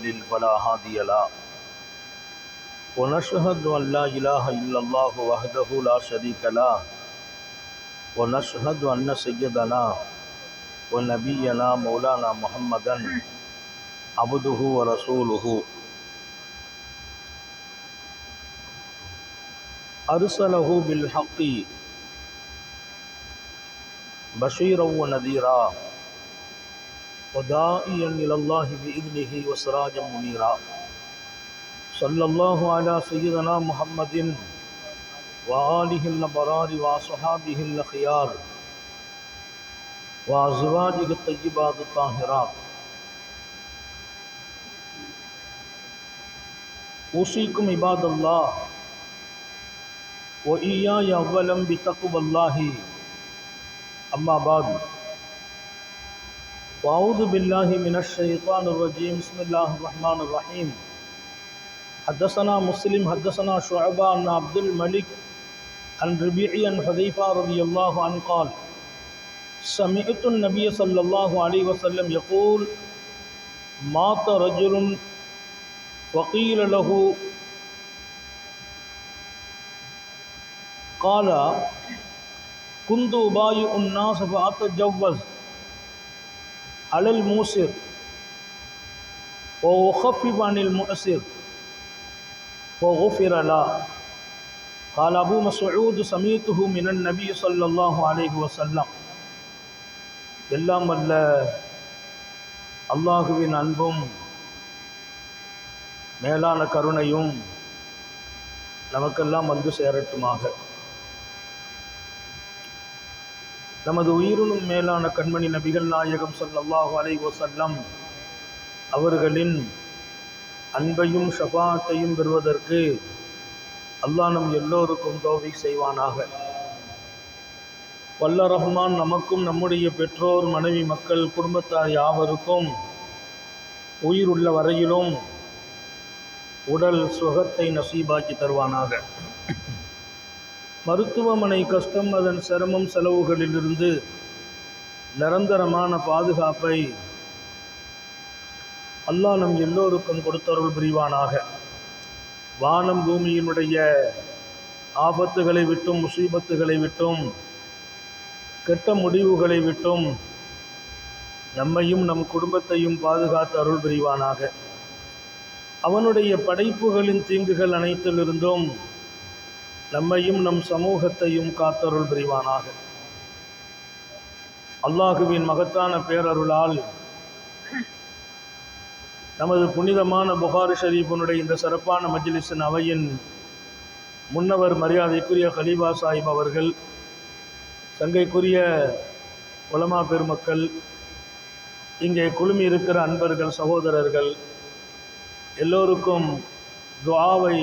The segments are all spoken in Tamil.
يضلل فلا هادي له ونشهد أن لا إله إلا الله وحده لا شريك له ونشهد أن سيدنا ونبينا مولانا محمدا عبده ورسوله أرسله بالحق بشيرا ونذيرا وداعيا إلى الله بإذنه وسراجا منيرا صلى الله على سيدنا محمد وآله الأبرار وأصحابه الأخيار وأزواجه الطيبات الطاهرات أوصيكم عباد الله وإياي أولا بتقوى الله أما بعد وأعوذ بالله من الشيطان الرجيم بسم الله الرحمن الرحيم حدثنا مسلم حدثنا شعبة عن عبد الملك عن ربيعي عن حذيفة رضي الله عنه قال سمعت النبي صلى الله عليه وسلم يقول مات رجل وقيل له قال كنت أبايع الناس فأتجوز على الموسر وأخفف عن المؤسر وغفر له قال أبو مسعود سمعته من النبي صلى الله عليه وسلم எல்லாம் வல்ல அல்லாஹுவின் அன்பும் மேலான கருணையும் நமக்கெல்லாம் வந்து சேரட்டுமாக. நமது உயிரினும் மேலான கண்மணி நபிகள் நாயகம் ஸல்லல்லாஹு அலைஹி வஸல்லம் அவர்களின் அன்பையும் ஷஃபாஅத்தையும் பெறுவதற்கு அல்லாஹ் நம் எல்லோருக்கும் தௌஃபீக் செய்வானாக. வல்ல ரஹ்மான் நமக்கும் நம்முடைய பெற்றோர் மனைவி மக்கள் குடும்பத்தார் யாவருக்கும் உயிருள்ள வரையிலும் உடல் சுகத்தை நசீபாக்கி தருவானாக. மருத்துவமனை கஷ்டம் அதன் சிரமம் செலவுகளிலிருந்து நிரந்தரமான பாதுகாப்பை அல்லாஹ் நம் எல்லோருக்கும் கொடுத்தருள் புரிவானாக. வானம் பூமியினுடைய ஆபத்துகளை விட்டும் முசீபத்துகளை விட்டும் கெட்ட முடிவுகளை விட்டும் நம்மையும் நம் குடும்பத்தையும் பாதுகாத்து அருள் புரிவானாக. அவனுடைய படைப்புகளின் தீங்குகள் அனைத்திலிருந்தும் நம்மையும் நம் சமூகத்தையும் காத்தருள் புரிவானாக. அல்லாஹுவின் மகத்தான பேரருளால் நமது புனிதமான புகாரி ஷரீஃபினுடைய இந்த சிறப்பான மஜ்லிஸின் அவையின் முன்னவர் மரியாதைக்குரிய கலீஃபா சாஹிப் அவர்கள், சங்கைக்குரிய உலமா பெருமக்கள், இங்கே குழுமி இருக்கிற அன்பர்கள் சகோதரர்கள் எல்லோருக்கும் துஆவை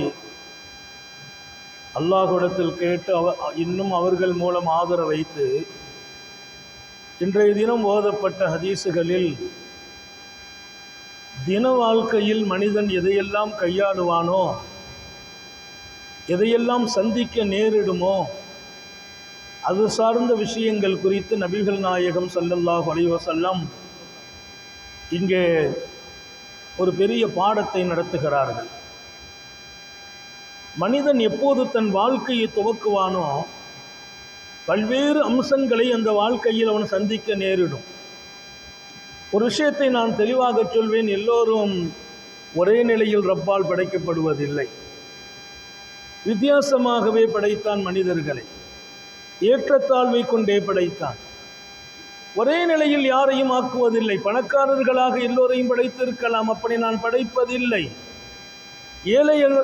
அல்லாஹ்விடத்தில் கேட்டு இன்னும் அவர்கள் மூலம் ஆதரவு வைத்து இன்றைய தினம் ஓதப்பட்ட ஹதீஸுகளில் தின வாழ்க்கையில் மனிதன் எதையெல்லாம் கையாளுவானோ, எதையெல்லாம் சந்திக்க நேரிடுமோ அது சார்ந்த விஷயங்கள் குறித்து நபிகள் நாயகம் ஸல்லல்லாஹு அலைஹி வஸல்லம் இங்கே ஒரு பெரிய பாடத்தை நடத்துகிறார்கள். மனிதன் எப்போது தன் வாழ்க்கையை துவக்குவானோ பல்வேறு அம்சங்களை அந்த வாழ்க்கையில் அவன் சந்திக்க நேரிடும். ஒரு விஷயத்தை நான் தெளிவாக சொல்வேன், எல்லோரும் ஒரே நிலையில் ரப்பால் படைக்கப்படுவதில்லை. வித்தியாசமாகவே படைத்தான் மனிதர்களை, ஏற்றத்தாழ்வை கொண்டே படைத்தான். ஒரே நிலையில் யாரையும் ஆக்குவதில்லை. பணக்காரர்களாக எல்லோரையும் படைத்திருக்கலாம், அப்படி நான் படைப்பதில்லை. ஏழைகள்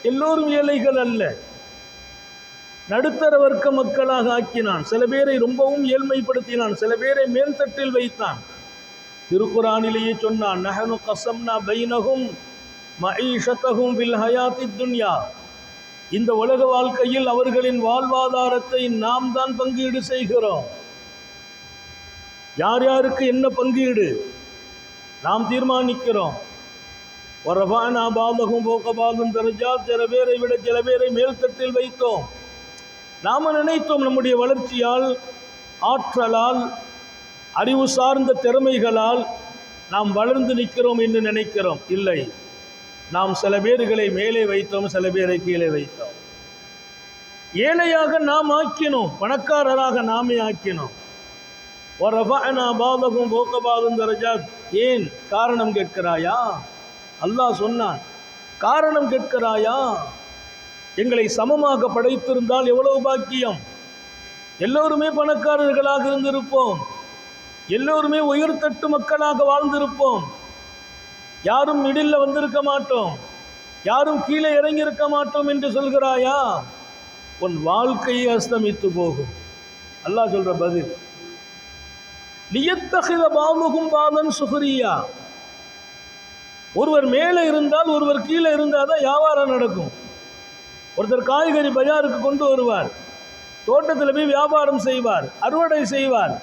எல்லோரும் ஏழைகள் அல்ல, நடுத்தர வர்க்க மக்களாக ஆக்கினான். சில பேரை ரொம்பவும் ஏழ்மைப்படுத்தினான், சில பேரை மேல்தட்டில் வைத்தான். திருக்குரானிலேயே சொன்னான், நஹனு கஸம்னா பைனஹும் மஈஷத்தஹும் ஃபில் ஹயாத்தித் துன்யா, இந்த உலக வாழ்க்கையில் அவர்களின் வாழ்வாதாரத்தை நாம் தான் பங்கீடு செய்கிறோம். யார் யாருக்கு என்ன பங்கீடு நாம் தீர்மானிக்கிறோம். வரஃபஅனா பாதஹும் ஃபௌக பாதின் தரஜாத், சில பேரை விட சில பேரை மேல்தட்டில் வைத்தோம். நாம் நினைத்தோம் நம்முடைய வளர்ச்சியால், ஆற்றலால், அறிவு சார்ந்த திறமைகளால் நாம் வளர்ந்து நிற்கிறோம் என்று நினைக்கிறோம். இல்லை, நாம் சில பேர்களை மேலே வைத்தோம், சில பேரை கீழே வைத்தோம். ஏழையாக நாம் ஆக்கினோம், பணக்காரராக நாமே ஆக்கினோம். وَرَفَعْنَا بَعْضَكُمْ فَوْقَ بَعْضٍ دَرَجَاتٍ. ஏன் காரணம் கேட்கிறாயா? அல்லாஹ் சொன்னான், காரணம் கேட்கிறாயா? எங்களை சமமாக படைத்திருந்தால் எவ்வளவு பாக்கியம். எல்லோருமே பணக்காரர்களாக இருந்திருப்போம், எல்லோருமே உயர்தட்டு மக்களாக வாழ்ந்திருப்போம். யாரும் மிடில் வந்திருக்க மாட்டோம், யாரும் கீழே இறங்கியிருக்க மாட்டோம் என்று சொல்கிறாயா? உன் வாழ்க்கையை அஸ்தமித்து போகும். அல்லாஹ் சொல்ற பதில், லியத்தஹித பாதுகும் பாதன் சுஹரியா. ஒருவர் மேலே இருந்தால் ஒருவர் கீழே இருந்தால் தான் வியாபாரம் நடக்கும். ஒருத்தர் காய்கறி பஜாருக்கு கொண்டு வருவார், தோட்டத்தில் போய் வியாபாரம் செய்வார், அறுவடை செய்வார்.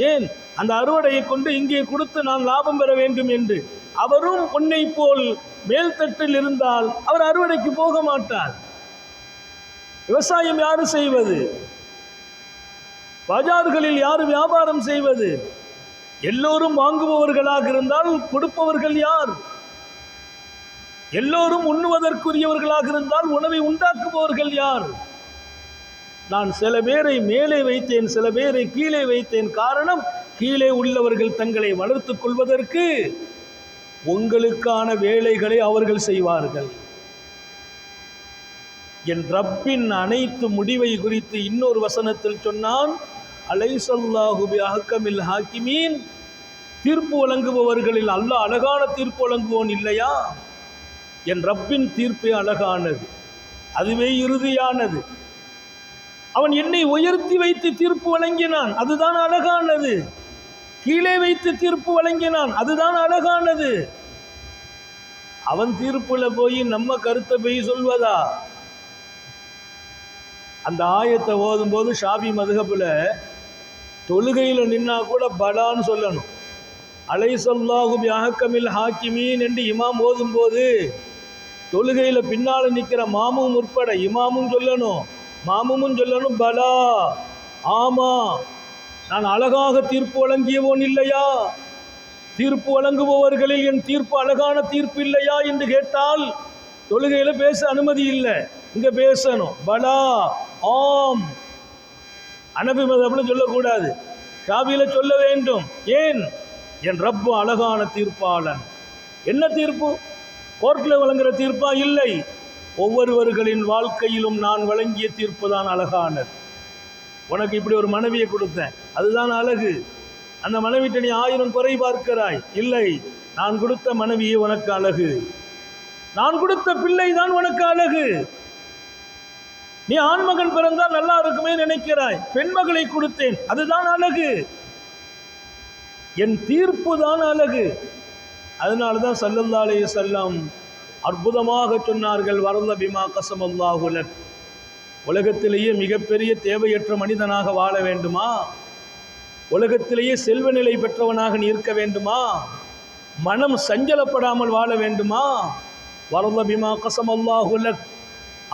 ஏன்? அந்த அறுவடையை கொண்டு இங்கே கொடுத்து நான் லாபம் பெற வேண்டும் என்று. அவரும் உன்னை போல் மேல்தட்டில் இருந்தால் அவர் அறுவடைக்கு போக மாட்டார். விவசாயம் யாரு செய்வது? பஜார்களில் யார் வியாபாரம் செய்வது? எல்லோரும் வாங்குபவர்களாக இருந்தால் கொடுப்பவர்கள் யார்? எல்லோரும் உண்ணுவதற்குரியவர்களாக இருந்தால் உணவை உண்டாக்குபவர்கள் யார்? நான் சில பேரை மேலே வைத்தேன், சில பேரை கீழே வைத்தேன். காரணம், கீழே உள்ளவர்கள் தங்களை வளர்த்துக் கொள்வதற்கு உங்களுக்கான வேலைகளை அவர்கள் செய்வார்கள். என் ரப்பின் அனைத்து முடிவை குறித்து இன்னொரு வசனத்தில் சொன்னான், அலைஸல்லாஹு பிஅஹ்கமில் ஹாக்கிமீன். தீர்ப்பு வழங்குபவர்களில் அல்லாஹ் அழகான தீர்ப்பு வழங்குவோன் இல்லையா? என் ரப்பின் தீர்ப்பே அழகானது, அதுவே இறுதியானது. அவன் என்னை உயர்த்தி வைத்து தீர்ப்பு வழங்கினான், அதுதான் அழகானது. கீழே வைத்து தீர்ப்பு வழங்கினான், அதுதான் அழகானது. அவன் தீர்ப்புல போய் நம்ம கருத்தை போய் சொல்வதா? அந்த ஆயத்தை ஓதும் போது ஷாஃபி மதுஹப்ல தொழுகையில் நின்னா கூட பலான்னு சொல்லணும். அலைஸல்லாஹு பிஅஹ்கமில் ஹாக்கிமீன் என்று இமாம் ஓதும் போது தொழுகையில் பின்னால் நிற்கிற மாமும் உட்பட இமாமும் சொல்லணும், மாமுமும் சொல்லணும், பலா, ஆமா, நான் அழகாக தீர்ப்பு வழங்கியவோன் இல்லையா? தீர்ப்பு வழங்குபவர்களில் என் தீர்ப்பு அழகான தீர்ப்பு இல்லையா என்று கேட்டால் தொழுகையில் பேச அனுமதி இல்லை. இங்கே பேசணும், பலா, ஆம். ஹனஃபி மதப்ல சொல்லக்கூடாது, ஷாஃபியில சொல்ல வேண்டும். ஏன்? என் ரப்பு அழகான தீர்ப்பாளன். என்ன தீர்ப்பு? கோர்ட்டில் வழங்குகிற தீர்ப்பா? இல்லை, ஒவ்வொருவர்களின் வாழ்க்கையிலும் நான் வழங்கிய தீர்ப்பு தான் அழகானது. உனக்கு இப்படி ஒரு மனைவியை கொடுத்தேன், அதுதான் அழகு. அந்த மனைவிட்ட நீ 1000 குறை பார்க்கிறாய். இல்லை, நான் கொடுத்த மனைவியே உனக்கு அழகு. நான் கொடுத்த பிள்ளை தான் உனக்கு அழகு. நீ ஆண்மகன் பிறந்தால் நல்லா இருக்குமே நினைக்கிறாய், பெண்மகளை கொடுத்தேன், அதுதான் அழகு. என் தீர்ப்பு தான் அழகு. அதனால தான் ஸல்லல்லாஹு அலைஹி வஸல்லம் அற்புதமாக சொன்னார்கள், வரத பிமா கஸமல்லாஹு லக். உலகத்திலேயே மிகப்பெரிய தேவையற்ற மனிதனாக வாழ வேண்டுமா? உலகத்திலேயே செல்வ நிலை பெற்றவனாக நீ இருக்க வேண்டுமா? மனம் சஞ்சலப்படாமல் வாழ வேண்டுமா? வரத பிமா கஸமல்லாஹு லக்.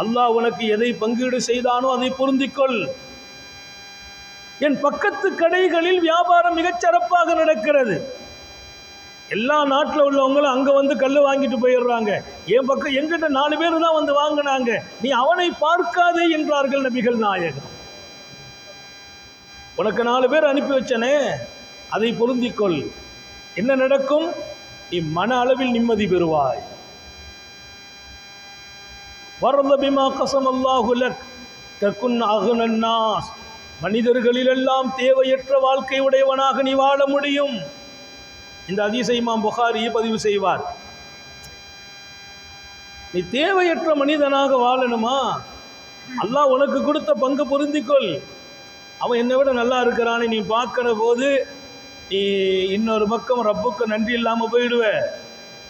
அல்லாஹ் உனக்கு எதை பங்கீடு செய்தானோ அதை பொருந்திக்கொள். என் பக்கத்து கடைகளில் வியாபாரம் மிகச் சிறப்பாக நடக்கிறது. எல்லா நாட்டில் உள்ளவங்களும் அங்கே வந்து கல் வாங்கிட்டு போயிடுறாங்க. என் பக்கம் எங்கிட்ட 4 பேர் தான் வந்து வாங்கினாங்க, நீ அவனை பார்க்காதே என்றார்கள் நபிகள் நாயகம். உனக்கு 4 பேர் அனுப்பி வச்சனே, அதை பொருந்திக்கொள். என்ன நடக்கும்? நீ மன அளவில் நிம்மதி பெறுவாய். வரத பிமா கஸமல்லாஹு லக் தகுன் அக்னன் நாஸ். மனிதர்களிலெல்லாம் தேவையற்ற வாழ்க்கை உடையவனாக நீ வாழ முடியும். இந்த ஹதீஸை இமாம் புகாரி பதிவு செய்வார். நீ தேவையற்ற மனிதனாக வாழணுமா? அல்லாஹ் உனக்கு கொடுத்த பங்கு பொருந்திக்கொள். அவன் என்னை விட நல்லா இருக்கிறான்னு நீ பார்க்குற போது நீ இன்னொரு பக்கம் ரப்புக்கு நன்றி இல்லாமல் போயிடுவ,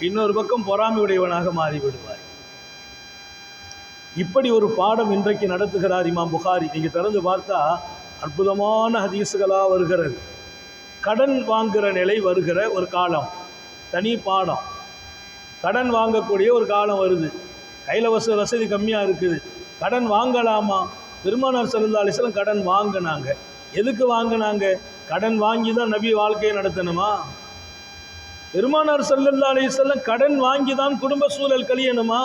இன்னொரு பக்கம் பொறாமை உடையவனாக மாறிவிடுவார். இப்படி ஒரு பாடம் இன்றைக்கு நடத்துகிறார் இமாம் புகாரி. நீங்கள் திறந்து பார்த்தா அற்புதமான ஹதீஸுகளாக வருகிறது. கடன் வாங்குகிற நிலை வருகிற ஒரு காலம், தனி பாடம். கடன் வாங்கக்கூடிய ஒரு காலம் வருது, கையில் வசதி கம்மியாக இருக்குது, கடன் வாங்கலாமா? பெருமானார் ஸல்லல்லாஹு அலைஹி வஸல்லம் கடன் வாங்கினாங்க. எதுக்கு வாங்கினாங்க? கடன் வாங்கி தான் நபி வாழ்க்கையை நடத்தணுமா? பெருமானார் ஸல்லல்லாஹு அலைஹி வஸல்லம் கடன் வாங்கி தான் குடும்ப சூழல் கழியணுமா?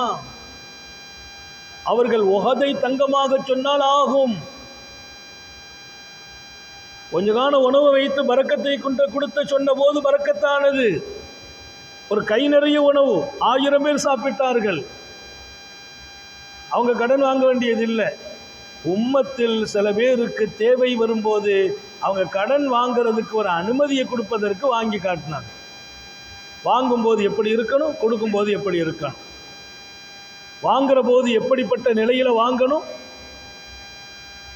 அவர்கள் உஹதை தங்கமாக சொன்னால் ஆகும். கொஞ்ச காலம் உணவு வைத்து பரக்கத்தை கொண்டு கொடுத்த சொன்ன போது பரக்கத்தானது. ஒரு கை நிறைய உணவு 1000 பேர் சாப்பிட்டார்கள். அவங்க கடன் வாங்க வேண்டியதில்லை. உம்மத்தில் சில பேருக்கு தேவை வரும்போது அவங்க கடன் வாங்கிறதுக்கு ஒரு அனுமதியை கொடுப்பதற்கு வாங்கி காட்டினாங்க. வாங்கும்போது எப்படி இருக்கணும், கொடுக்கும்போது எப்படி இருக்கணும், வாங்குற போது எப்படிப்பட்ட நிலையில் வாங்கணும்,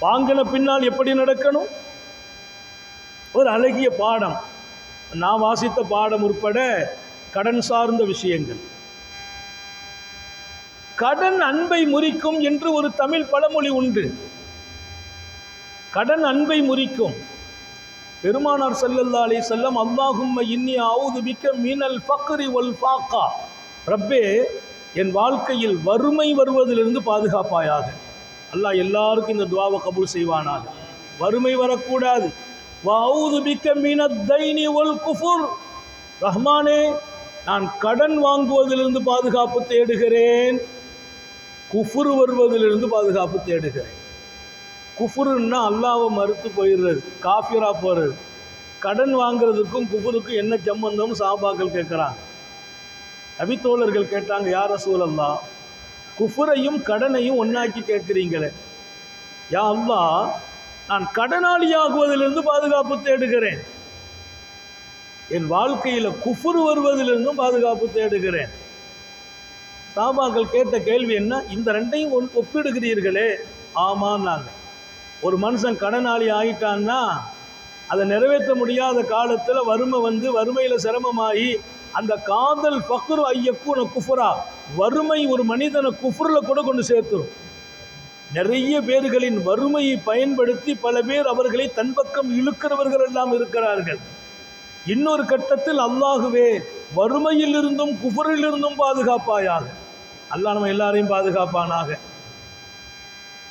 வாங்கின பின்னால் எப்படி நடக்கணும், ஒரு அழகிய பாடம். நான் வாசித்த பாடம் உட்பட கடன் சார்ந்த விஷயங்கள். கடன் அன்பை முறிக்கும் என்று ஒரு தமிழ் பழமொழி உண்டு. கடன் அன்பை முறிக்கும். பெருமானார் ஸல்லல்லாஹு அலைஹி வஸல்லம் அல்லாஹும்ம இன்னி அஊது பிக்க மினல் ஃபக்ரி வல் ஃபாக்கா, ரப்பே என் வாழ்க்கையில் வறுமை வருவதிலிருந்து பாதுகாப்பாயாக. அல்லாஹ் எல்லாருக்கும் இந்த துஆவை கபூல் செய்வானாக. வறுமை வரக்கூடாது. வஅஊது பிக்க மினத் தைனி வல் குஃபுர், ரஹ்மானே நான் கடன் வாங்குவதிலிருந்து பாதுகாப்பு தேடுகிறேன், குஃபுர் வருவதிலிருந்து பாதுகாப்பு தேடுகிறேன். குஃபுருன்னா அல்லாஹ்வை மறுத்து போயிடுறது, காஃபிரா போகிறது. கடன் வாங்கிறதுக்கும் குஃபுருக்கும் என்ன சம்பந்தம் சஹாபாக்கள் கேட்குறாங்க. நபித்தோழர்கள் கேட்டாங்க, யா ரசூலல்லாஹ், குஃபுரையும் கடனையும் ஒன்றாக்கி கேட்குறீங்களே, யா அல்லாஹ் நான் கடனாளியாகுவதிலிருந்து பாதுகாப்பு தேடுகிறேன், என் வாழ்க்கையில் குஃபுர் வருவதிலிருந்தும் பாதுகாப்பு தேடுகிறேன். சஹாபாக்கள் கேட்ட கேள்வி என்ன? இந்த ரெண்டையும் ஒப்பிடுகிறீர்களே. ஆமான்னாங்க. ஒரு மனுஷன் கடனாளி ஆகிட்டான்னா அதை நிறைவேற்ற முடியாத காலத்தில் வறுமை வந்து வறுமையில் சிரமமாகி அந்த காதல் ஃபக்ரு ஐயக்கூன குஃபுரா, வறுமை ஒரு மனிதனை குஃபுரில் கூட கொண்டு சேர்த்துரும். நிறைய பேர்களின் வறுமையை பயன்படுத்தி பல பேர் அவர்களை தன் பக்கம் இழுக்கிறவர்கள் எல்லாம் இருக்கிறார்கள். இன்னொரு கட்டத்தில் அல்லாஹுவே வறுமையிலிருந்தும் குஃபரிலிருந்தும் பாதுகாப்பாயாக. அல்லாஹ் நம்ம எல்லாரையும் பாதுகாப்பானாக.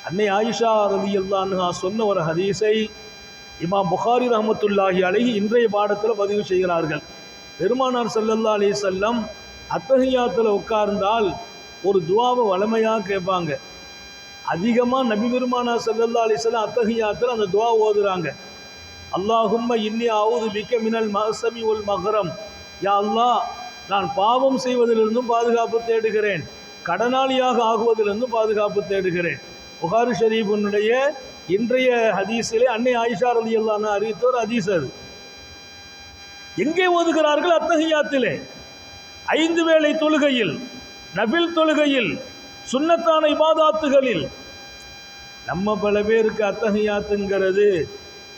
அன்னை ஆயிஷா ரலியல்லாஹு அன்ஹா சொன்ன ஒரு ஹதீஸை இமாம் புகாரி ரஹ்மத்துல்லாஹி அலைஹி இன்றைய பாடத்தில் பதிவு செய்கிறார்கள். பெருமானார் ஸல்லல்லாஹு அலைஹி வஸல்லம் அத்தஹியாத்தில் உட்கார்ந்தால் ஒரு துஆவை வளமையாக கேட்பாங்க. அதிகமாக நபி பெருமானார் ஸல்லல்லாஹு அலைஹி வஸல்லம் அத்தஹியாத்தில் அந்த துஆ ஓதுறாங்க. அல்லாஹும்ம இன்னி அஊது பிக்க மினல் மஹ்சமி வல் மஹ்ரம், யா அல்லாஹ் நான் பாவம் செய்வதிலிருந்தும் பாதுகாப்பு தேடுகிறேன், கடனாளியாக ஆகுவதிலிருந்தும் பாதுகாப்பு தேடுகிறேன். புகாரி ஷரீஃபினுடைய இன்றைய ஹதீஸிலே அன்னை ஆயிஷா ரலியல்லாஹு அன்ஹா அறிவித்த ஒரு ஹதீஸ். அது எங்கே ஓதுகிறார்கள்? அத்தஹியாத்திலே. 5 வேளை தொழுகையில், நபில் தொழுகையில், சுன்னத்தான இபாதாத்துகளில். நம்ம பல பேருக்கு அத்தஹியாத்துங்கிறது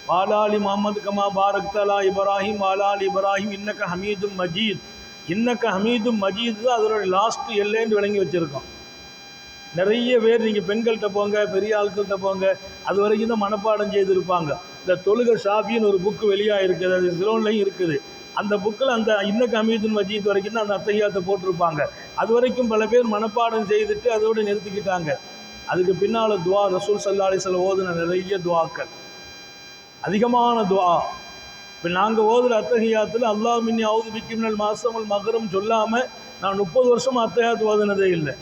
வாலாலி முஹம்மது கமா பாரக்தலா இப்ராஹிம் வாலாலி இப்ராஹிம் இன்னக்க ஹமீதும் மஜீத், இன்னக்க ஹமீதும் மஜீத் தான் அதோட லாஸ்ட் எல்லைன்னு விளங்கி வச்சுருக்கோம். நிறைய பேர் நீங்கள் பெண்கள்கிட்ட போங்க, பெரிய ஆட்கள்கிட்ட போங்க, அது வரைக்கும் தான் மனப்பாடம் செய்திருப்பாங்க. இந்த தொழுகை ஷாஃபின்னு ஒரு புக்கு வெளியாக இருக்குது, அது சிலோன்லையும் இருக்குது. அந்த புக்கில் அந்த இன்னக்கு ஹமீதுன் மஜீத் வரைக்கும் தான் அந்த அத்தஹியாத்தை போட்டிருப்பாங்க. அது வரைக்கும் பல பேர் மனப்பாடம் செய்துட்டு அதோடு நிறுத்திக்கிட்டாங்க. அதுக்கு பின்னால் துவா ரசூல் ஸல்லல்லாஹு அலைஹி வஸல்லம் ஓதுன நிறைய துவாக்கள், அதிகமான துவா. இப்போ நாங்கள் ஓதுற அத்தஹியாத்தில் அல்லாஹ் மின்னி அஊது பிக்க மினல் மஹ்சமில் மஹ்ரம் சொல்லாமல் நான் 30 வருஷம் அத்தஹியாத் ஓதுனதே இல்லை.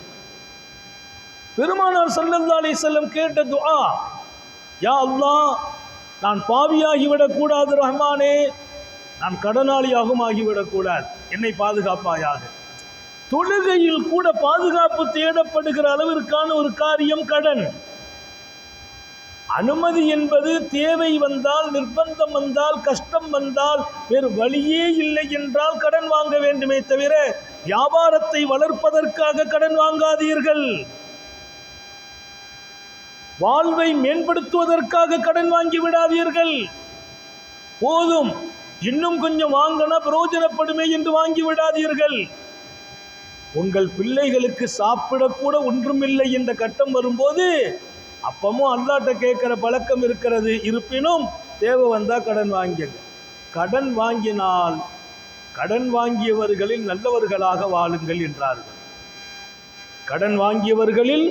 பெருமானார் ஸல்லல்லாஹு அலைஹி வஸல்லம் கேட்ட துஆ, யா அல்லாஹ் நான் பாவியாகிவிடக்கூடாது ரஹ்மானே, நான் கடனாளியாகவும் ஆகிவிடக்கூடாது, என்னை பாதுகாப்பாயாக. தொழுகையில் கூட பாதுகாப்பு தேடப்படுகிற அளவிற்கான ஒரு காரியம் கடன். அனுமதி என்பது தேவை வந்தால், நிர்பந்தம் வந்தால், கஷ்டம் வந்தால், வேறு வழியே இல்லை என்றால் கடன் வாங்க வேண்டுமே தவிர வியாபாரத்தை வளர்ப்பதற்காக கடன் வாங்காதீர்கள். வாழ்வை மேம்படுத்துவதற்காக கடன் வாங்கி விடாதீர்கள். போதும் இன்னும் கொஞ்சம் வாங்கினா பிரயோஜனப்படுமே என்று வாங்கி விடாதீர்கள். உங்கள் பிள்ளைகளுக்கு சாப்பிடக்கூட ஒன்றுமில்லை என்ற கட்டம் வரும்போது அப்பமும் அல்லாஹ்ட்ட கேட்குற பழக்கம் இருக்கிறது. இருப்பினும் தேவை வந்தால் கடன் வாங்கிங்க. கடன் வாங்கினால் கடன் வாங்கியவர்களில் நல்லவர்களாக வாழுங்கள் என்றார்கள். கடன் வாங்கியவர்களில்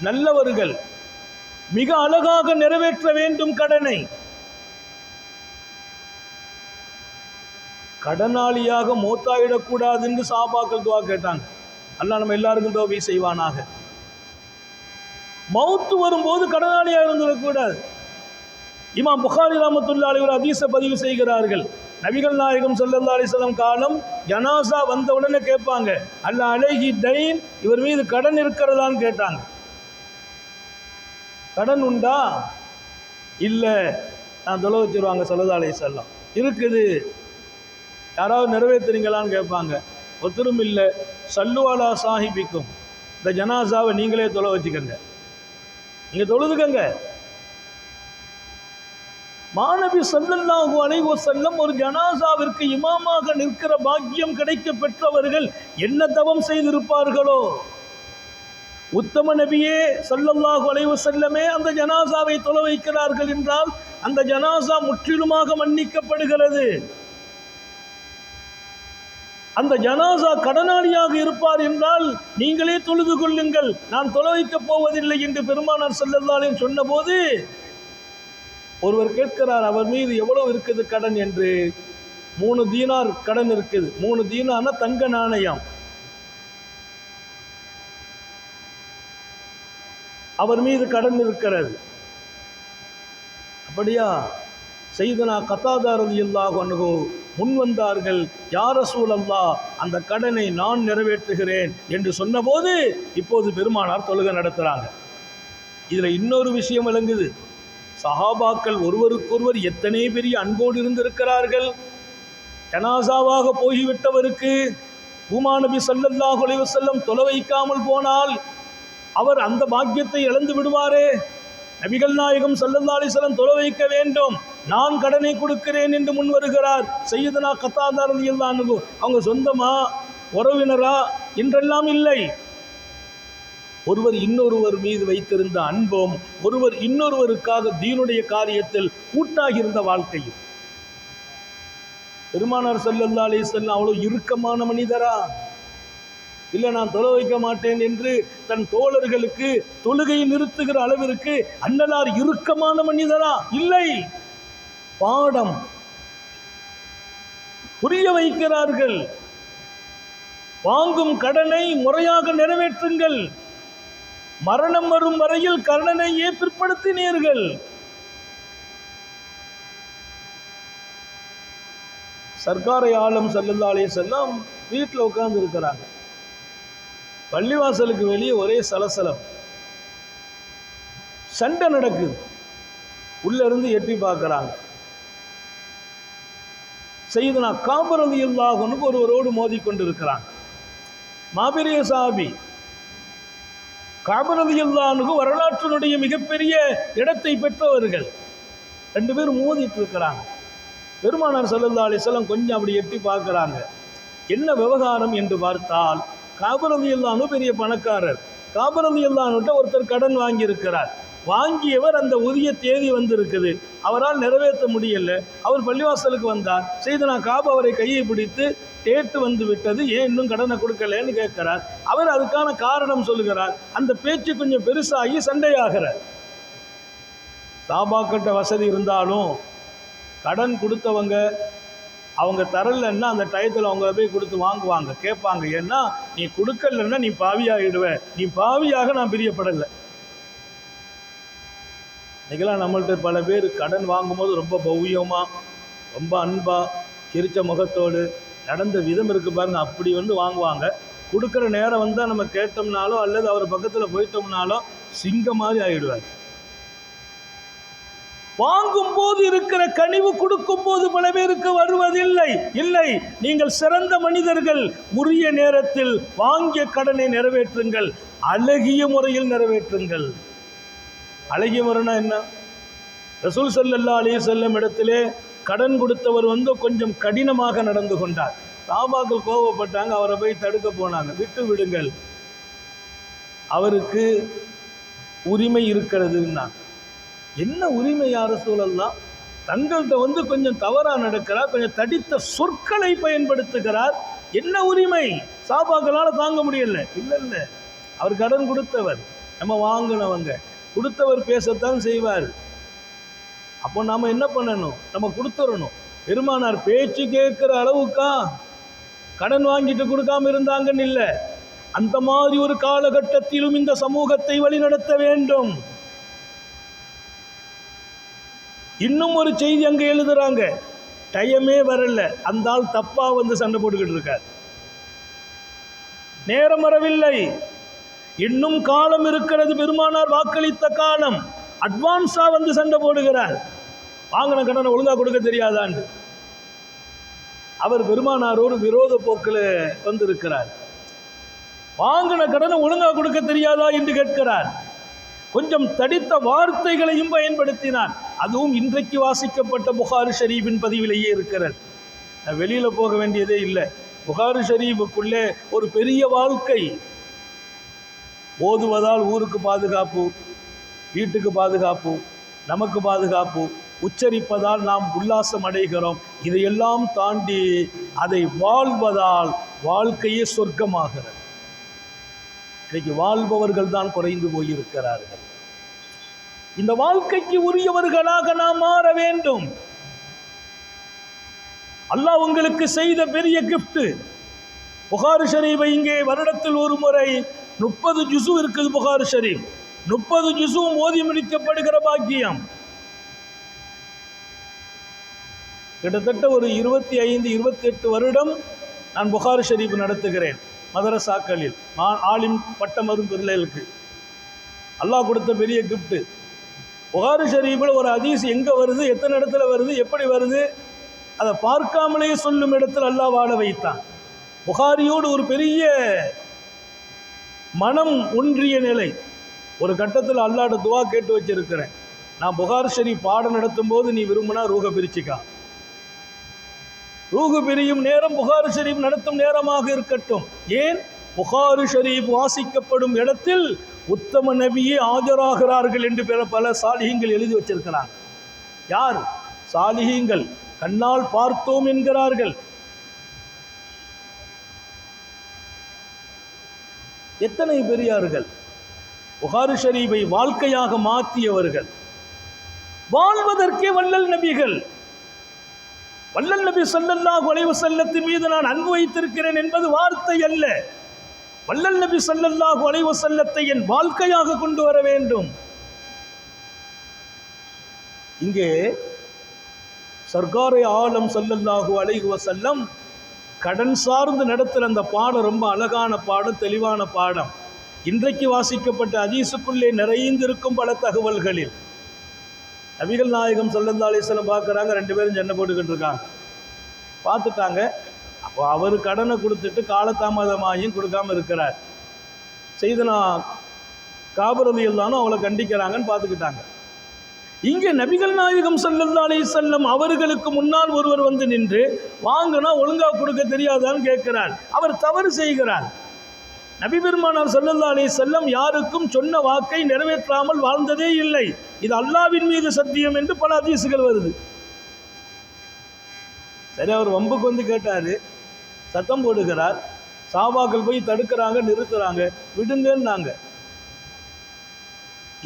நல்லவர்கள் மிக அழகாக நிறைவேற்ற வேண்டும் கடனை. கடனாளியாக மௌத்தாயிடக்கூடாதுன்னு சஹாபாக்கள் துஆ கேட்டாங்க. அல்லாஹ் நம்ம எல்லாருக்கும் தௌஃபீக் செய்வானாக. மௌத்து வரும்போது கடனாளியாக இருந்துடக்கூடாது. இமாம் புகாரி ரஹ்மத்துல்லாஹி அலைஹி ஒரு ஹதீஸை பதிவு செய்கிறார்கள். நபிகள் நாயகம் ஸல்லல்லாஹு அலைஹி வஸல்லம் காலம் ஜனாசா வந்த உடனே கேட்பாங்க, அல்ல அலைஹி தைன், இவர் மீது கடன் இருக்கிறதான்னு கேட்டாங்க. கடன் உண்டா? இல்லை. நான் தொலை வச்சுருவாங்க ஸல்லல்லாஹு அலைஹி வஸல்லம். இருக்குது, யாராவது நிறைவேற்றுறீங்களான்னு கேட்பாங்க. ஒருத்தரும் இல்லை. சல்லு அலா சாஹிபிக்கும், இந்த ஜனாசாவை நீங்களே தொலை வச்சுக்கங்க, நீங்கள் தொழுதுக்கங்க. மாநபி ஸல்லல்லாஹு அலைஹி வஸல்லம் ஒரு ஜனாசாவிற்கு இமாமாக நிற்கிற பாக்கியம் கிடைக்க பெற்றவர்கள் என்ன தவம் செய்திருப்பார்களோ. உத்தம நபியே ஸல்லல்லாஹு அலைஹி வஸல்லமே அந்த ஜனாசாவை தொலை வைக்கிறார்கள் என்றால் அந்த ஜனாசா முற்றிலுமாக மன்னிக்கப்படுகிறது. அந்த ஜனாசா கடனாளியாக இருப்பார் என்றால் நீங்களே தொழுது கொள்ளுங்கள், நான் தொலை வைக்கப் போவதில்லை என்று பெருமானார் ஸல்லல்லாஹு அலைஹி வஸல்லம் சொன்னபோது ஒருவர் கேட்கிறார், அவர் மீது எவ்வளவு இருக்குது கடன் என்று. 3 தீனார் கடன் இருக்குது. 3 தீனார்னா தங்க நாணயம். அவர் மீது கடன் இருக்கிறது. அப்படியா? சையதுனா கதாதா ரலியல்லாஹு அன்ஹு முன் வந்தார்கள். யா ரசூலல்லாஹ், அந்த கடனை நான் நிறைவேற்றுகிறேன் என்று சொன்னபோது இப்போது பெருமானார் தொழுகை நடத்துகிறாங்க. இதில் இன்னொரு விஷயம் விளங்குது. சஹாபாக்கள் ஒருவருக்கொருவர் எத்தனை பெரிய அன்போடு இருந்திருக்கிறார்கள். ஜனாசாவாக போய்விட்டவருக்கு நபி ஸல்லல்லாஹு அலைஹி வஸல்லம் தொலை வைக்காமல் போனால் அவர் அந்த பாக்கியத்தை இழந்து விடுவாரே. நபிகள் நாயகம் ஸல்லல்லாஹு அலைஹி வஸல்லம் தொலை வைக்க வேண்டும், நான் கடனை கொடுக்கிறேன் என்று முன் வருகிறார். சையதுனா கதாதா ரலியல்லாஹு அன்ஹு அவங்க சொந்தமா உறவினரா என்றெல்லாம் இல்லை. ஒருவர் இன்னொருவர் மீது வைத்திருந்த அன்பும், ஒருவர் இன்னொருவருக்காக தீனுடைய காரியத்தில் கூட்டாகியிருந்த வாழ்க்கையும். பெருமானார் ஸல்லல்லாஹு அலைஹி வஸல்லம் அவ்வளோ இறுக்கமான மனிதரா? இல்லை, நான் தொலை வைக்க மாட்டேன் என்று தன் தோழர்களுக்கு தொழுகையை நிறுத்துகிற அளவிற்கு அண்ணலார் இறுக்கமான மனிதரா? இல்லை. பாடம் புரிய வைக்கிறார்கள். வாங்கும் கடனை முறையாக நிறைவேற்றுங்கள். மரணம் வரும் வரையில் கடனையே பிற்படுத்தினீர்கள். சர்க்காரை ஆலம் ஸல்லல்லாஹு அலைஹி வஸல்லம் வீட்டில் உட்கார்ந்து இருக்கிறாங்க. பள்ளிவாசலுக்கு வெளியே ஒரே சலசலம், சண்டை நடக்குது. உள்ள இருந்து எட்டி பார்க்குறாங்க. சையதுனா காப் ரலியல்லாஹு அன்ஹு ஒருவரோடு மோதி கொண்டிருக்கிறாங்க. மாபெரிய சஹாபி காப் ரலியல்லாஹு அன்ஹு வரலாற்றினுடைய மிகப்பெரிய இடத்தை பெற்றவர்கள். 2 பேர் மோதிட்டு இருக்கிறாங்க. பெருமானார் ஸல்லல்லாஹு அலைஹி வஸல்லம் கொஞ்சம் அப்படி எட்டி பார்க்குறாங்க. என்ன விவகாரம் என்று பார்த்தால், காப் ரலியல்லாஹு அன்ஹு பெரிய பணக்காரர். காப் ரலியல்லாஹு அன்ஹுட்ட ஒருத்தர் கடன் வாங்கியிருக்கிறார். வாங்கியவர் அந்த உரிய தேதி வந்திருக்குது, அவரால் நிறைவேற்ற முடியல. அவர் பள்ளிவாசலுக்கு வந்தார். சையதுனா காப் அவரை கையை பிடித்து, டேட்டு வந்து விட்டது, ஏன் இன்னும் கடனை கொடுக்கலன்னு கேட்கிறார். அவர் அதுக்கான காரணம் சொல்லுகிறார். அந்த பேச்சு கொஞ்சம் பெருசாகி சண்டையாகிறார். சஹாபாக்கிட்ட வசதி இருந்தாலும் கடன் கொடுத்தவங்க அவங்க தரலன்னா அந்த டயத்தில் அவங்க போய் கொடுத்து வாங்குவாங்க, கேட்பாங்க. ஏன்னா நீ கொடுக்கலன்னா நீ பாவியாகிடுவ, நீ பாவியாக நான் பிரியப்படலை. இன்றைக்கெல்லாம் நம்மள்ட்ட பல பேர் கடன் வாங்கும்போது ரொம்ப பவ்யமாக, ரொம்ப அன்பாக, சிரித்த முகத்தோடு நடந்த விதம் இருக்குது பாருங்க, அப்படி வந்து வாங்குவாங்க. கொடுக்குற நேரம் வந்தால் நம்ம கேட்டோம்னாலோ அல்லது அவர் பக்கத்தில் போயிட்டோம்னாலோ சிங்கம் மாதிரி ஆகிடுவார். வாங்கும் போது இருக்கிற கனிவு கொடுக்கும் போது பல பேருக்கு வருவதில்லை. இல்லை, நீங்கள் சிறந்த மனிதர்கள். உரிய நேரத்தில் வாங்கிய கடனை நிறைவேற்றுங்கள், அழகிய முறையில் நிறைவேற்றுங்கள். அழகிய முறைனா என்ன? ரசூல் ஸல்லல்லாஹு அலைஹி வஸல்லம் இடத்திலே கடன் கொடுத்தவர் வந்து கொஞ்சம் கடினமாக நடந்து கொண்டார். சஹாபாக்கள் கோபப்பட்டாங்க, அவரை போய் தடுக்க போனாங்க. விட்டு விடுங்கள், அவருக்கு உரிமை இருக்கிறதுன்னா. என்ன உரிமை யா ரசூலல்லாஹ்? தங்கள்கிட்ட வந்து கொஞ்சம் தவறாக நடக்கிறார், கொஞ்சம் தடித்த சொற்களை பயன்படுத்துகிறார், என்ன உரிமை? சஹாபாக்களால் தாங்க முடியல. இல்லை இல்லை, அவர் கடன் கொடுத்தவர், நம்ம வாங்கினவங்க. கொடுத்தவர் பேசத்தான் செய்வார். அப்போ நாம் என்ன பண்ணணும்? நம்ம கொடுத்துடணும். பெருமானார் பேச்சு கேட்குற அளவுக்கா கடன் வாங்கிட்டு கொடுக்காம இருந்தாங்கன்னு இல்லை. அந்த மாதிரி ஒரு காலகட்டத்திலும் இந்த சமூகத்தை வழிநடத்த வேண்டும். இன்னும் ஒரு செய்தி அங்கே எழுதுறாங்க, டைமே வரல, அந்த ஆள் தப்பா வந்து சண்டை போட்டுக்கிட்டு இருக்கார். நேரம் வரவில்லை, இன்னும் காலம் இருக்கிறது, பெருமானார் வாக்களித்த காலம். அட்வான்ஸா வந்து சண்டை போடுகிறார், வாங்கின கடனை ஒழுங்கா கொடுக்க தெரியாதான்னு. அவர் பெருமானாரோடு விரோத போக்கில் வந்திருக்கிறார். வாங்கின கடனை ஒழுங்கா கொடுக்க தெரியாதா என்று கேட்கிறார். கொஞ்சம் தடித்த வார்த்தைகளையும் பயன்படுத்தினார். அதுவும் இன்றைக்கு வாசிக்கப்பட்ட புகாரி ஷரீஃபின் பதிவிலேயே இருக்கிறது. வெளியில போக வேண்டியதே இல்லை. புகாரி ஷரீஃபுக்குள்ளே ஒரு பெரிய வாழ்க்கை. ஓதுவதால் ஊருக்கு பாதுகாப்பு, வீட்டுக்கு பாதுகாப்பு, நமக்கு பாதுகாப்பு, உச்சரிப்பதால் நாம் உல்லாசம் அடைகிறோம். இதையெல்லாம் தாண்டி அதை வாழ்வதால் வாழ்க்கையே சொர்க்கமாகிறது. இன்னைக்கு வாழ்பவர்கள் தான் குறைந்து போயிருக்கிறார்கள். இந்த வாழ்க்கைக்கு உரியவர்களாக நாம் மாற வேண்டும். அல்லாஹ் உங்களுக்கு செய்த பெரிய கிஃப்ட். புகாரி ஷரீஃபை இங்கே வருடத்தில் ஒரு முறை 30 ஜுசு இருக்குது. புகாரி ஷரீஃப் 30 ஜுசுவும் ஓதி முடிக்கப்படுகிற பாக்கியம். கிட்டத்தட்ட ஒரு 25-28 வருடம் நான் புகாரி ஷரீஃப் நடத்துகிறேன் மதரசாக்களில். ஆலிம் பட்டம் வரும் பிள்ளைகளுக்கு அல்லாஹ் கொடுத்த பெரிய கிஃப்ட். புகாரி ஷரீஃபில் ஒரு ஹதீஸ் எங்கே வருது, எத்தனை இடத்துல வருது, எப்படி வருது, அதை பார்க்காமலேயே சொல்லும் இடத்தில் அல்லாஹ் வாழ வைத்தான். புகாரியோடு ஒரு பெரிய மனம் ஒன்றிய நிலை. ஒரு கட்டத்தில் அல்லாஹ்ட்ட துவா கேட்டு வச்சிருக்கிறேன், நான் புகாரி ஷரீஃப் பாடம் நடத்தும் போது நீ விரும்பினா ரூஹ பிரிச்சுக்கா. ரூஹு பிரியும் நேரம் புகாரி ஷரீஃப் நடத்தும் நேரமாக இருக்கட்டும். ஏன்? புகாரி ஷரீஃப் வாசிக்கப்படும் இடத்தில் உத்தம நபியே ஆஜராகிறார்கள் என்று பல சாலிஹீங்கள் எழுதி வச்சிருக்கிறாங்க. யார்? சாலிஹீங்கள், கண்ணால் பார்த்தோம் என்கிறார்கள். எத்தனை பெரியார்கள் புகாரி ஷரீஃபை வாழ்க்கையாக மாற்றியவர்கள். வாழ்வதற்கே வள்ளல் நபிகள். வள்ளல் நபி ஸல்லல்லாஹு அலைஹி வஸல்லத்தின் மீது நான் அன்பு வைத்திருக்கிறேன் என்பது வார்த்தை அல்ல. வள்ளல் நபி ஸல்லல்லாஹு அலைஹி வஸல்லத்தை என் வாழ்க்கையாக கொண்டு வர வேண்டும். இங்கே சர்காரே ஆலம் ஸல்லல்லாஹு அலைஹி வஸல்லம் கடன் சார்ந்து நடத்துகிற அந்த பாடம் ரொம்ப அழகான பாடம், தெளிவான பாடம். இன்றைக்கு வாசிக்கப்பட்ட ஹதீஸுக்குள்ளே நிறைந்திருக்கும் பல தகவல்களில் நபிகள் நாயகம் ஸல்லல்லாஹு அலைஹி வஸல்லம் பார்க்குறாங்க, 2 பேரும் சண்டை போட்டுக்கிட்டு இருக்காங்க. பார்த்துட்டாங்க. அப்போ அவர் கடனை கொடுத்துட்டு காலதாமதமாகியும் கொடுக்காமல் இருக்கிறார். செய்தனா காபர் ரலியல்லாஹு அவளை கண்டிக்கிறாங்கன்னு பார்த்துக்கிட்டாங்க. இங்கே நபிகள் நாயகம் ஸல்லல்லாஹு அலைஹி வஸல்லம் அவர்களுக்கு முன்னால் ஒருவர் வந்து நின்று வாங்கினா ஒழுங்காக கொடுக்க தெரியாதான்னு கேட்கிறார். அவர் தவறு செய்கிறார். நபி பெருமானார் ஸல்லல்லாஹு அலைஹி வஸல்லம் யாருக்கும் சொன்ன வாக்கை நிறைவேற்றாமல் வாழ்ந்ததே இல்லை. இது அல்லாஹ்வின் மீது சத்தியம் என்று பல ஹதீஸ்கள் வருது. சரி, அவர் வம்புக்கு வந்து கேட்டார், சத்தம் போடுகிறார். சஹாபாக்கள் போய் தடுக்கிறாங்க, நிறுத்துறாங்க, விடுங்கன்னாங்க.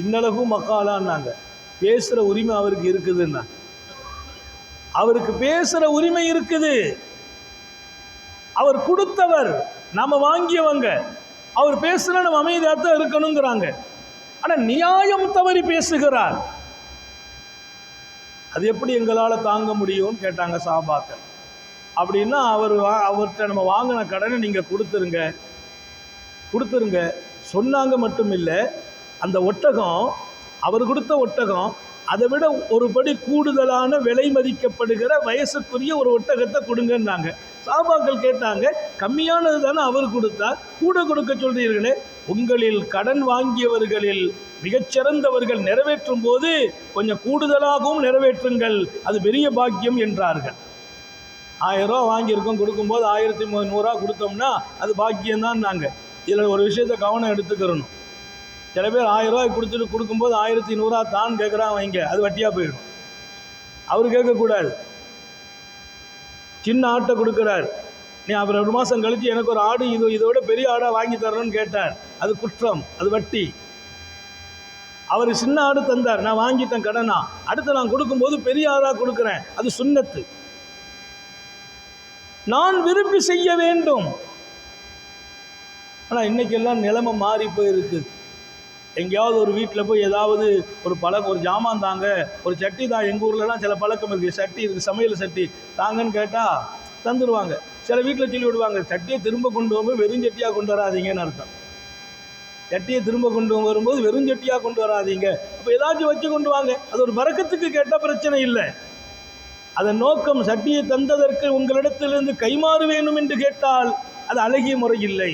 இன்னலகு மக்காலான்னாங்க. பேசுகிற உரிமை அவருக்கு இருக்குதுன்னா, அவருக்கு பேசுகிற உரிமை இருக்குது. அவர் கொடுத்தவர், நாம் வாங்கியவங்க. அவர் பேசுனா நம்ம அமைதியாக தான் இருக்கணுங்கிறாங்க. ஆனால் நியாயம் தவறி பேசுகிறார். அது எப்படி எங்களால் தாங்க முடியும்னு கேட்டாங்க சஹாபாக்கள். அப்படின்னா அவர்கிட்ட நம்ம வாங்கின கடனை நீங்கள் கொடுத்துருங்க சொன்னாங்க. மட்டும் இல்லை, அந்த ஒட்டகம், அவர் கொடுத்த ஒட்டகம் அதை விட ஒரு படி கூடுதலான விலை மதிக்கப்படுகிற வயசுக்குரிய ஒரு ஒட்டகத்தை கொடுங்கன்னாங்க. சஹாபாக்கள் கேட்டாங்க, கம்மியானது தானே அவர் கொடுத்தார், கூட கொடுக்க சொல்றீர்களே. உங்களில் கடன் வாங்கியவர்களில் மிகச்சிறந்தவர்கள் நிறைவேற்றும் போது கொஞ்சம் கூடுதலாகவும் நிறைவேற்றுங்கள், அது பெரிய பாக்கியம் என்றார்கள். 1000 ரூபா வாங்கியிருக்கோம், கொடுக்கும்போது 1300 ரூபா கொடுத்தோம்னா அது பாக்கியம்தான். நாங்கள் இதில் ஒரு விஷயத்தை கவனம் எடுத்துக்கிறணும். சில பேர் 1000 ரூபாய் கொடுத்துட்டு கொடுக்கும்போது 1100 ரூபா தான் கேட்குறான் வைங்க, அது வட்டியாக போயிடும். அவர் கேட்கக்கூடாது. சின்ன ஆட்டை கொடுக்குறார், நீ அப்புறம் 2 மாதம் கழித்து எனக்கு ஒரு ஆடு இதோட பெரிய ஆடாக வாங்கி தரணும்னு கேட்டார், அது குற்றம், அது வட்டி. அவர் சின்ன ஆடு தந்தார், நான் வாங்கிட்டேன் கடனா, அடுத்து நான் கொடுக்கும்போது பெரிய ஆடாக கொடுக்குறேன், அது சுன்னத்து. நான் விரும்பி செய்ய வேண்டும். ஆனால் இன்றைக்கெல்லாம் நிலைமை மாறி போயிருக்கு. எங்கேயாவது ஒரு வீட்டில் போய் ஏதாவது ஒரு ஜாமான் தாங்க, ஒரு சட்டி தான். எங்கள் ஊர்லலாம் சில பழக்கம் இருக்குது, சட்டி இருக்குது, சமையல் சட்டி தாங்கன்னு கேட்டால் தந்துடுவாங்க. சில வீட்டில் சொல்லி விடுவாங்க, சட்டியை திரும்ப கொண்டு வரும்போது வெறும் சட்டியாக கொண்டு வராதிங்கன்னு அர்த்தம். சட்டியை திரும்ப கொண்டு வரும்போது வெறும் சட்டியாக கொண்டு வராதிங்க, அப்போ ஏதாச்சும் வச்சு கொண்டு வாங்க. அது ஒரு பரக்கத்துக்கு கேட்டால் பிரச்சனை இல்லை. அதன் நோக்கம் சட்டியை தந்ததற்கு உங்களிடத்திலிருந்து கைமாறு வேணும் என்று கேட்டால் அது அழகிய முறை இல்லை.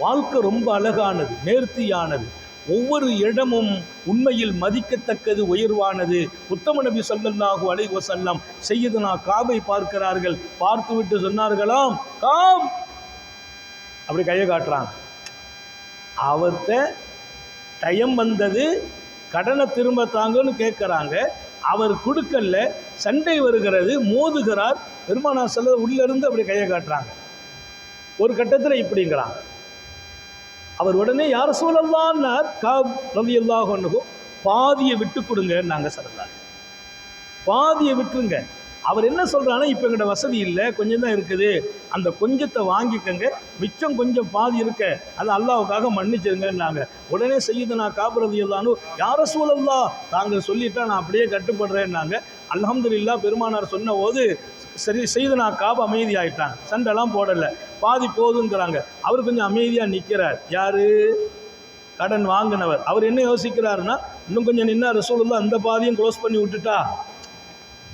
வாழ்க்கை ரொம்ப அழகானது, நேர்த்தியானது. ஒவ்வொரு இடமும் உண்மையில் மதிக்கத்தக்கது, உயர்வானது. உத்தம நபி ஸல்லல்லாஹு அலைஹி வஸல்லம் சையதுனா காபை பார்க்கிறார்கள். பார்த்துவிட்டு சொன்னார்களாம், காப், அப்படி கையை காட்டுறாங்க. அவர்கிட்ட டயம் வந்தது, கடனை திரும்ப தாங்கன்னு கேட்குறாங்க. அவர் கொடுக்கல, சண்டை வருகிறது, மோதுகிறார். பெருமானார் ஸல்லல்லாஹு உள்ளிருந்து அப்படி கையை காட்டுறாங்க. ஒரு கட்டத்தில் இப்படிங்கிறாங்க. அவர் உடனே யார் ரசூலல்லாஹ்னார், காப் ரலியல்லாஹு அன்ஹு, பாதியை விட்டு கொடுங்க. நாங்கள் சொல்லலாம், பாதியை விட்டுருங்க. அவர் என்ன சொல்கிறான்னா, இப்போ எங்கள்கிட்ட வசதி இல்லை, கொஞ்சம் தான் இருக்குது, அந்த கொஞ்சத்தை வாங்கிக்கங்க, மிச்சம் கொஞ்சம் பாதி இருக்க அதை அல்லாஹ்வுக்காக மன்னிச்சிருங்கன்னாங்க. உடனே சையதுனா காப் ரலியல்லாஹு அன்ஹு, யா ரசூலல்லாஹ், தாங்கள் சொல்லிட்டா நான் அப்படியே கட்டுப்படுறேன்னாங்க. அல்ஹம்துலில்லாஹ், பெருமானார் சொன்ன போது சரி சையதுனா காப் அமைதி ஆகிட்டாங்க, சண்டைலாம் போடலை, பாதி போதுங்கிறாங்க. அவர் கொஞ்சம் அமைதியாக நிற்கிறார். யார்? கடன் வாங்கினவர். அவர் என்ன யோசிக்கிறாருன்னா, இன்னும் கொஞ்சம் நின்னா ரசூலுல்லாஹ் அந்த பாதியும் க்ளோஸ் பண்ணி விட்டுட்டா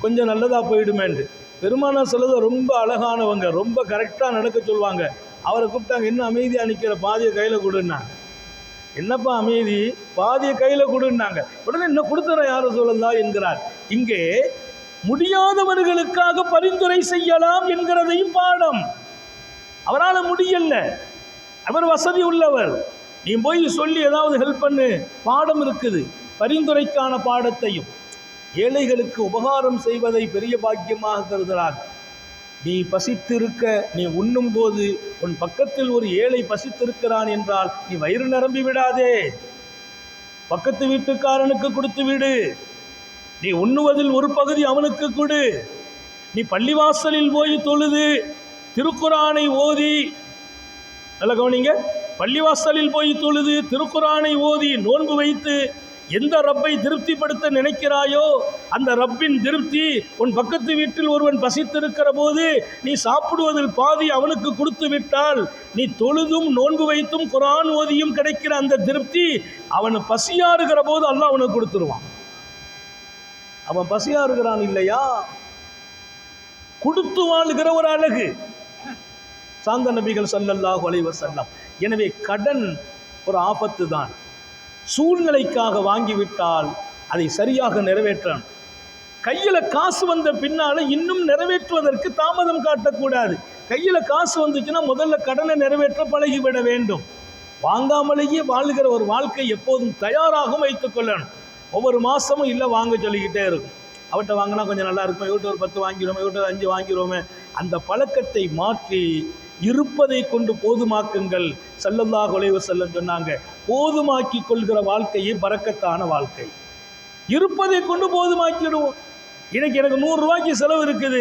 கொஞ்சம் நல்லதாக போயிடுமேன்ட்டு. பெருமானார் ஸல்லல்லாஹு ரொம்ப அழகானவங்க, ரொம்ப கரெக்டாக நடக்க சொல்லுவாங்க. அவரை கூப்பிட்டாங்க, என்ன அமைதியாக நிற்கிற, பாதியை கையில் கொடுன்னாங்க. என்னப்பா அமைதி, பாதியை கையில் கொடுன்னாங்க. உடனே இன்னும் கொடுத்துற யார் ரசூலுல்லாஹ் என்கிறார். இங்கே முடியாதவர்களுக்காக பரிந்துரை செய்யலாம் என்கிறதையும் பாடம். அவரால் முடியல, அவர் வசதி உள்ளவர், நீ போய் சொல்லி ஏதாவது ஹெல்ப் பண்ணு, பாடம் இருக்குது. பரிந்துரைக்கான பாடத்தையும் ஏழைகளுக்கு உபகாரம் செய்வதை பெரிய பாக்கியமாக கருதுகிறார். நீ பசித்திருக்க, நீ உண்ணும் போது உன் பக்கத்தில் ஒரு ஏழை பசித்திருக்கிறான் என்றால் நீ வயிறு நிரம்பி விடாதே, பக்கத்து வீட்டுக்காரனுக்கு கொடுத்து விடு. நீ உண்ணுவதில் ஒரு பகுதி அவனுக்கு கொடு. நீ பள்ளிவாசலில் போய் தொழுது திருக்குரானை ஓதி, நல்ல கவனிங்க, பள்ளிவாசலில் போய் தொழுது திருக்குரானை ஓதி நோன்பு வைத்து எந்த ரப்பை திருப்திப்படுத்த நினைக்கிறாயோ அந்த ரப்பின் திருப்தி உன் பக்கத்து வீட்டில் ஒருவன் பசித்திருக்கிற போது நீ சாப்பிடுவதில் பாதி அவனுக்கு கொடுத்து விட்டால் நீ தொழுதும் நோன்பு வைத்தும் குரான் ஓதியும் கிடைக்கிற அந்த திருப்தி அவன் பசியாறுகிற போது அல்லாஹ் அவனுக்கு கொடுத்துருவான். அவன் பசியாறுகிறான் இல்லையா, கொடுத்து வாழுகிற ஒரு அழகு சாந்த நபிகள் ஸல்லல்லாஹு அலைஹி வஸல்லம். எனவே கடன் ஒரு ஆபத்து தான். சூழ்நிலைக்காக வாங்கிவிட்டால் அதை சரியாக நிறைவேற்றணும். கையில் காசு வந்த பின்னால் இன்னும் நிறைவேற்றுவதற்கு தாமதம் காட்டக்கூடாது. கையில் காசு வந்துச்சுன்னா முதல்ல கடனை நிறைவேற்ற பழகிவிட வேண்டும். வாங்காமலேயே வாழுகிற ஒரு வாழ்க்கை எப்போதும் தயாராகவும் வைத்துக் கொள்ளணும். ஒவ்வொரு மாதமும் இல்லை வாங்க சொல்லிக்கிட்டே இருக்கும். அவர்கிட்ட வாங்கினா கொஞ்சம் நல்லா இருக்கும், இவர்கிட்ட ஒரு 10 வாங்கிடுவோமே, இவர்கிட்ட 5 வாங்கிடுவோமே. அந்த பழக்கத்தை மாற்றி இருப்பதை கொண்டு போதுமாக்குங்கள். ஸல்லல்லாஹு அலைஹி வஸல்லம் சொன்னாங்க, போதுமாக்கி கொள்கிற வாழ்க்கையே பரக்கத்தான வாழ்க்கை. இருப்பதை கொண்டு போதுமாக்கிடுவோம். இன்னைக்கு எனக்கு 100 ரூபாய்க்கு செலவு இருக்குது,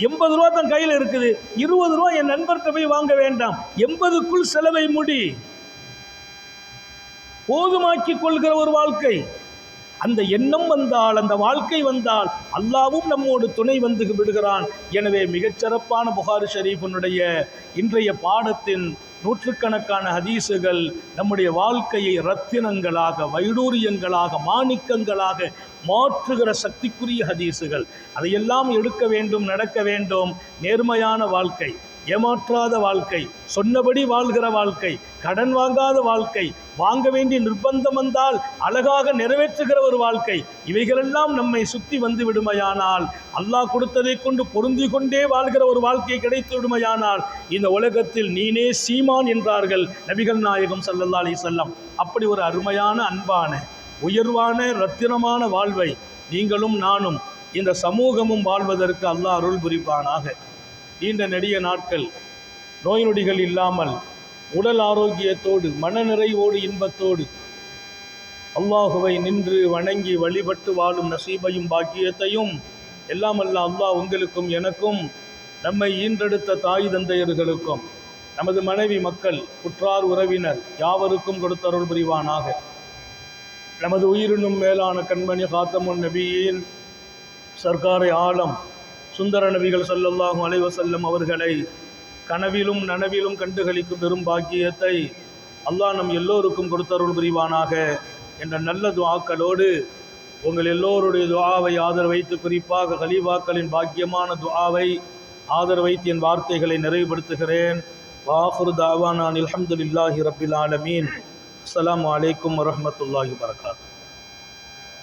80 ரூபா தான் கையில் இருக்குது, 20 ரூபா என் நண்பர்கிட்ட போய் வாங்க வேண்டாம், 80க்குள் செலவை முடி. போதுமாக்கி கொள்கிற ஒரு வாழ்க்கை. அந்த எண்ணம் வந்தால், அந்த வாழ்க்கை வந்தால் அல்லாவும் நம்மோடு துணை வந்து விடுகிறான். எனவே மிகச்சிறப்பான புகாரி ஷரீஃபினுடைய இன்றைய பாடத்தின் நூற்றுக்கணக்கான ஹதீஸுகள் நம்முடைய வாழ்க்கையை ரத்தினங்களாக, வைடூரியங்களாக, மாணிக்கங்களாக மாற்றுகிற சக்திக்குரிய ஹதீஸுகள். அதையெல்லாம் எடுக்க வேண்டும், நடக்க வேண்டும். நேர்மையான வாழ்க்கை, ஏமாற்றாத வாழ்க்கை, சொன்னபடி வாழ்கிற வாழ்க்கை, கடன் வாங்காத வாழ்க்கை, வாங்க வேண்டிய நிர்பந்தம் வந்தால் அழகாக நிறைவேற்றுகிற ஒரு வாழ்க்கை, இவைகளெல்லாம் நம்மை சுற்றி வந்து விடுமையானால், அல்லாஹ் கொடுத்ததை கொண்டு பொருந்தி கொண்டே வாழ்கிற ஒரு வாழ்க்கை கிடைத்து விடுமையானால் இந்த உலகத்தில் நீனே சீமான் என்றார்கள் நபிகள் நாயகம் ஸல்லல்லாஹு அலைஹி வஸல்லம். அப்படி ஒரு அருமையான, அன்பான, உயர்வான, ரத்தினமான வாழ்வை நீங்களும் நானும் இந்த சமூகமும் வாழ்வதற்கு அல்லாஹ் அருள் புரிப்பானாக. நீண்ட நெடிய நாட்கள் நோய் நொடிகள் இல்லாமல் உடல் ஆரோக்கியத்தோடு மனநிறைவோடு இன்பத்தோடு அல்லாஹுவை நின்று வணங்கி வழிபட்டு வாழும் நசீபையும் பாக்கியத்தையும் எல்லாம் அல்ல அல்லாஹ் உங்களுக்கும் எனக்கும் நம்மை ஈன்றெடுத்த தாய் தந்தையர்களுக்கும் நமது மனைவி மக்கள் உற்றார் உறவினர் யாவருக்கும் கொடுத்தருள் புரிவானாக. நமது உயிரினும் மேலான கண்மணி காத்தமுன் நபியின் சர்க்காரை ஆலம் சுந்தர நபிகள் ஸல்லல்லாஹு அலைஹி வஸல்லம் அவர்களை கனவிலும் நனவிலும் கண்டுகளிக்கும் பெரும் பாக்கியத்தை அல்லாஹ் நம் எல்லோருக்கும் கொடுத்தருள் புரிவானாக என்ற நல்ல துஆக்களோடு உங்கள் எல்லோருடைய துஆவை ஆதரவைத்து, குறிப்பாக கலீஃபாக்களின் பாக்கியமான துஆவை ஆதரவைத்து என் வார்த்தைகளை நிறைவுபடுத்துகிறேன். வாஹிரு தாவானா அல்ஹம்துலில்லாஹி ரப்பில் ஆலமீன். அஸ்ஸலாமு அலைக்கும் வரஹ்மத்துல்லாஹி வபரகாத்துஹு.